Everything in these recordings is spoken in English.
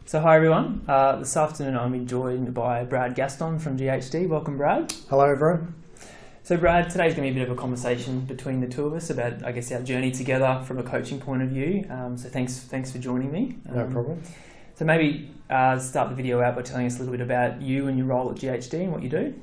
So hi everyone, this afternoon I'm joined by Brad Gaston from GHD. Welcome Brad. Hello everyone. So Brad, today's going to be a bit of a conversation between the two of us about, I guess, our journey together from a coaching point of view. So thanks for joining me. No problem. So maybe start the video out by telling us a little bit about you and your role at GHD and what you do.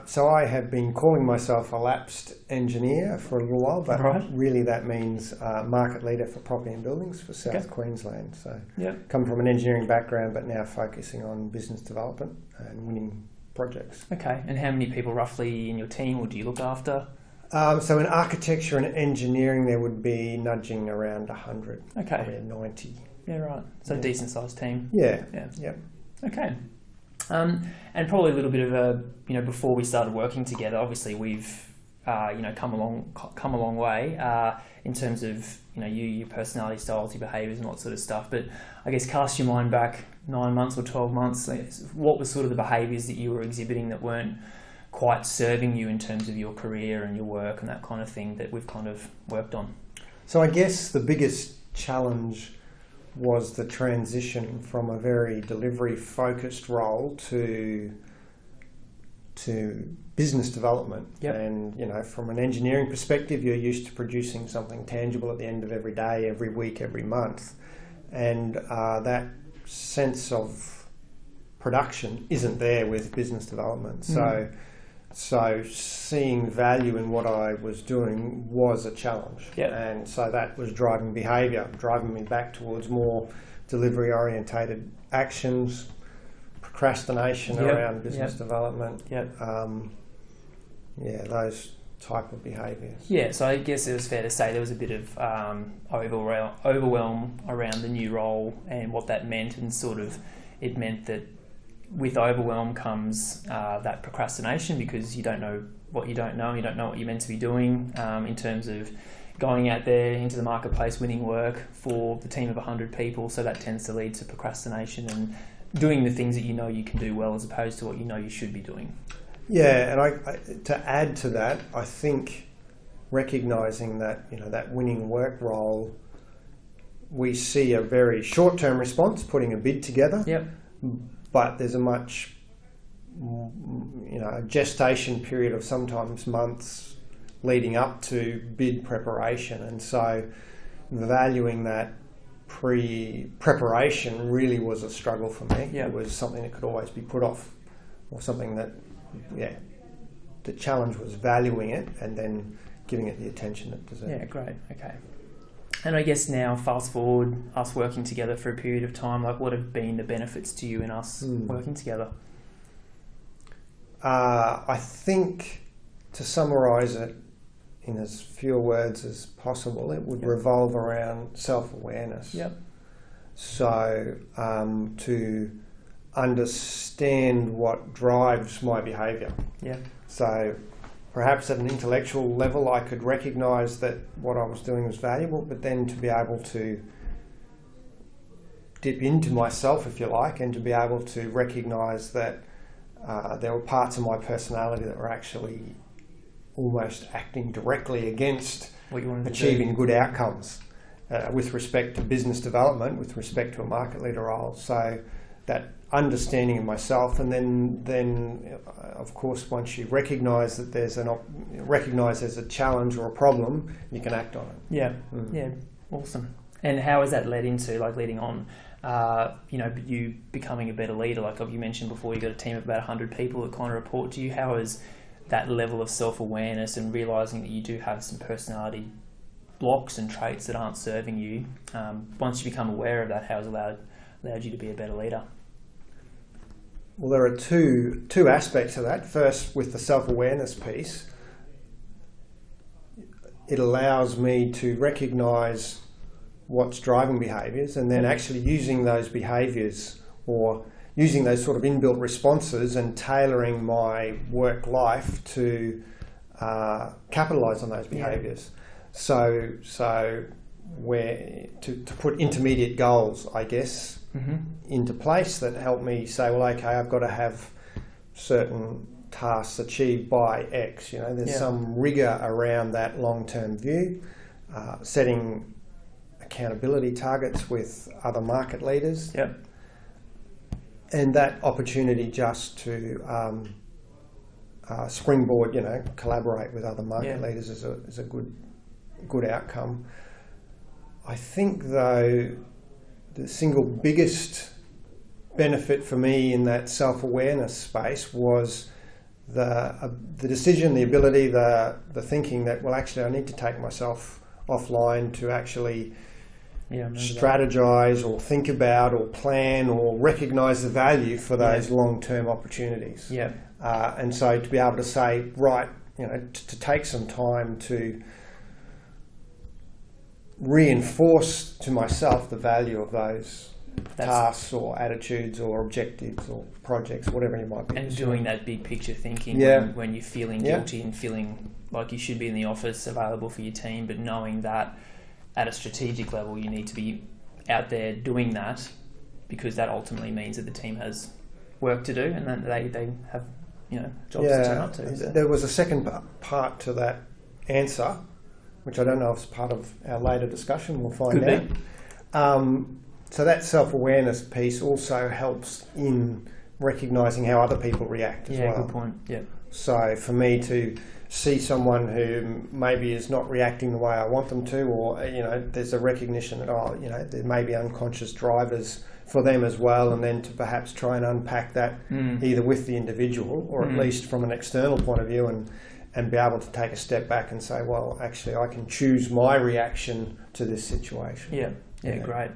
So I have been calling myself a lapsed engineer for a little while, but really that means market leader for property and buildings for South Queensland. So come from an engineering background, but now focusing on business development and winning projects. Okay, and how many people roughly in your team would you look after? So in architecture and engineering, there would be nudging around 100, probably 90. Yeah, right. So decent sized team. Yeah. Okay. And probably a little bit of a, before we started working together, obviously we've, come a long way in terms of, your personality styles, your behaviours and all that sort of stuff. But I guess cast your mind back 9 months or 12 months, what were sort of the behaviours that you were exhibiting that weren't quite serving you in terms of your career and your work and that kind of thing that we've kind of worked on? So I guess the biggest challenge was the transition from a very delivery-focused role to business development. And from an engineering perspective, you're used to producing something tangible at the end of every day, every week, every month, and that sense of production isn't there with business development. So seeing value in what I was doing was a challenge. And so that was driving behaviour, driving me back towards more delivery-orientated actions, procrastination around business development. Those type of behaviours. Yeah, so I guess it was fair to say there was a bit of overwhelm around the new role and what that meant, and sort of it meant that with overwhelm comes that procrastination, because you don't know what you don't know, you don't know what you're meant to be doing in terms of going out there into the marketplace, winning work for the team of 100 people. So that tends to lead to procrastination and doing the things that you know you can do well as opposed to what you know you should be doing. Yeah, and I to add to that, I think recognising that that winning work role, we see a very short-term response, putting a bid together. But there's a much, a gestation period of sometimes months leading up to bid preparation. And so valuing that pre-preparation really was a struggle for me. It was something that could always be put off, or something that, the challenge was valuing it and then giving it the attention it deserved. Yeah, great. Okay. And I guess now, fast forward, us working together for a period of time, what have been the benefits to you in us working together? I think, to summarise it in as few words as possible, it would revolve around self-awareness. So to understand what drives my behaviour. So perhaps at an intellectual level, I could recognise that what I was doing was valuable, but then to be able to dip into myself, if you like, and to be able to recognise that there were parts of my personality that were actually almost acting directly against what you wanted achieving good outcomes with respect to business development, with respect to a market leader role. So that understanding of myself, and then of course once you recognise that there's there's a challenge or a problem, you can act on it. Awesome. And how has that led into, leading on, you becoming a better leader? Like you mentioned before, you got a team of about 100 people that kind of report to you. How has that level of self-awareness and realising that you do have some personality blocks and traits that aren't serving you, once you become aware of that, how has allowed you to be a better leader? Well, there are two aspects of that. First, with the self-awareness piece, it allows me to recognise what's driving behaviours, and then actually using those behaviours, or using those sort of inbuilt responses and tailoring my work life to capitalise on those behaviours. So where to put intermediate goals, I guess, into place that help me say, well, okay, I've got to have certain tasks achieved by X. There's some rigour around that long-term view, setting accountability targets with other market leaders. and that opportunity just to springboard, collaborate with other market leaders is a good outcome. I think, though, the single biggest benefit for me in that self-awareness space was the decision, the ability, the thinking that, well, actually I need to take myself offline to actually strategize or think about or plan or recognize the value for those long-term opportunities. And so to be able to say, right, to take some time to reinforce to myself the value of those tasks or attitudes or objectives or projects, whatever you might be. And doing that big picture thinking when you're feeling guilty and feeling like you should be in the office available for your team, but knowing that at a strategic level you need to be out there doing that, because that ultimately means that the team has work to do and that they have jobs to turn up to. So. There was a second part to that answer, which I don't know if it's part of our later discussion. We'll find out. So that self-awareness piece also helps in recognising how other people react as well. Yeah, good point. Yeah. So for me to see someone who maybe is not reacting the way I want them to, or there's a recognition that there may be unconscious drivers for them as well, and then to perhaps try and unpack that either with the individual or at least from an external point of view, and be able to take a step back and say, well, actually I can choose my reaction to this situation. Yeah, great.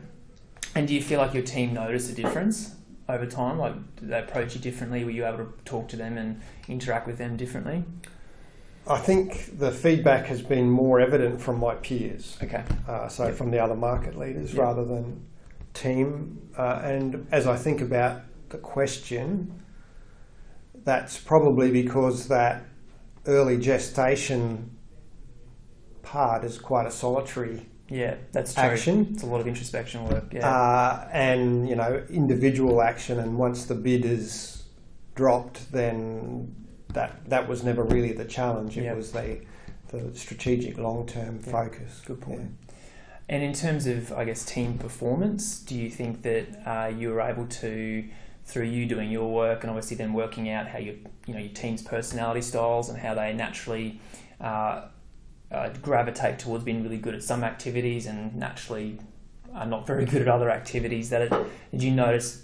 And do you feel like your team noticed a difference over time? Like, did they approach you differently? Were you able to talk to them and interact with them differently? I think the feedback has been more evident from my peers. Okay. From the other market leaders rather than team. And as I think about the question, that's probably because that early gestation part is quite a solitary that's true. action. It's a lot of introspection work. And individual action, and once the bid is dropped, then that was never really the challenge. It was the strategic long-term focus. Good point. And in terms of, I guess, team performance, do you think that you were able to, through you doing your work and obviously then working out how your team's personality styles and how they naturally gravitate towards being really good at some activities and naturally are not very good at other activities, did you notice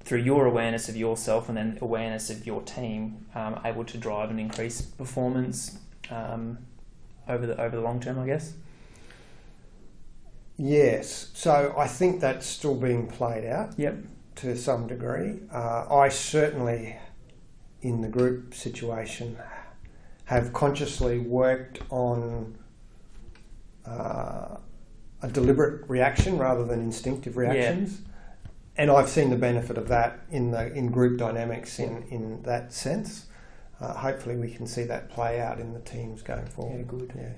through your awareness of yourself and then awareness of your team able to drive and increase performance over the long term, I guess? Yes. So I think that's still being played out to some degree. I certainly, in the group situation, have consciously worked on a deliberate reaction rather than instinctive reactions. And I've seen the benefit of that in group dynamics in that sense. Hopefully we can see that play out in the teams going forward. Yeah, good. Yeah.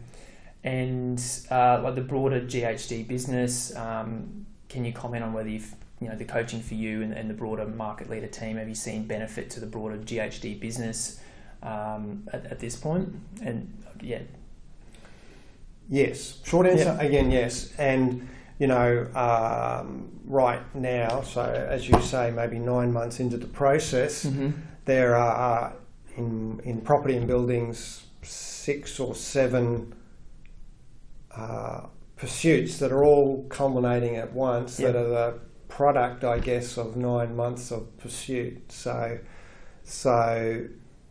And like the broader GHD business, can you comment on whether you've, the coaching for you and the broader market leader team, have you seen benefit to the broader GHD business at this point? And yes. Short answer again, yes. And right now, so as you say, maybe 9 months into the process, there are in property and buildings 6 or 7 pursuits that are all culminating at once that are the product, I guess, of 9 months of pursuit. So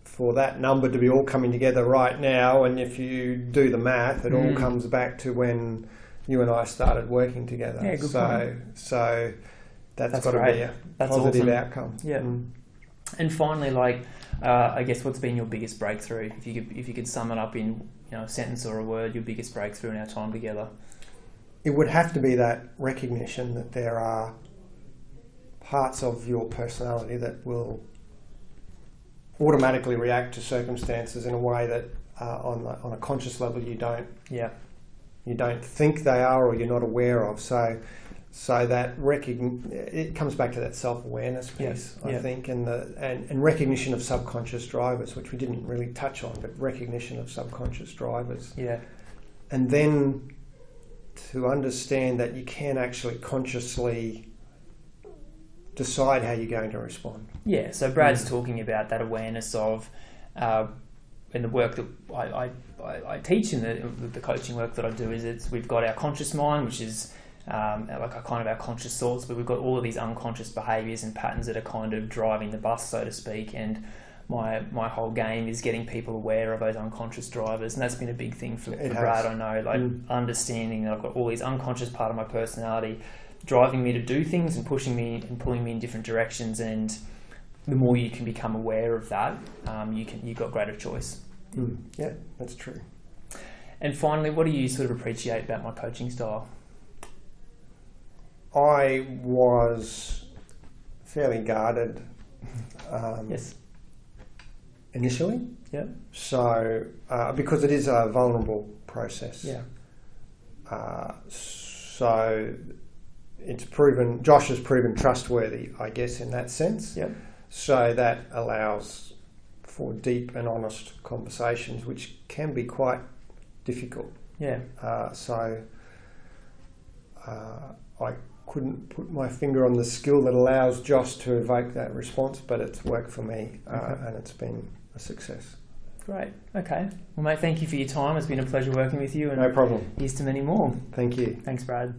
for that number to be all coming together right now, and if you do the math, it all comes back to when you and I started working together. Yeah, good point. So that's got to be a positive outcome. Yeah. And finally, I guess what's been your biggest breakthrough? If you could sum it up in a sentence or a word, your biggest breakthrough in our time together. It would have to be that recognition that there are parts of your personality that will automatically react to circumstances in a way that on a conscious level you don't think they are, or you're not aware of. So that it comes back to that self-awareness piece, I think, and recognition of subconscious drivers, which we didn't really touch on, but recognition of subconscious drivers. Yeah. And then to understand that you can actually consciously decide how you're going to respond. Yeah, so Brad's talking about that awareness of, in the work that I teach in the coaching work that I do, is we've got our conscious mind, which is like our conscious thoughts, but we've got all of these unconscious behaviours and patterns that are kind of driving the bus, so to speak. And my whole game is getting people aware of those unconscious drivers, and that's been a big thing for Brad. I know, like understanding that I've got all these unconscious part of my personality driving me to do things and pushing me and pulling me in different directions. And the more you can become aware of that, you've got greater choice. Yeah, that's true. And finally, what do you sort of appreciate about my coaching style? I was fairly guarded. Yes. Initially. Yeah. So, because it is a vulnerable process. Yeah. So Josh has proven trustworthy, I guess, in that sense. Yeah. So that allows for deep and honest conversations, which can be quite difficult. Yeah. I couldn't put my finger on the skill that allows Josh to evoke that response, but it's worked for me, and it's been a success. Great. Okay. Well, mate, thank you for your time. It's been a pleasure working with you. And no problem. Here's to many more. Thank you. Thanks, Brad.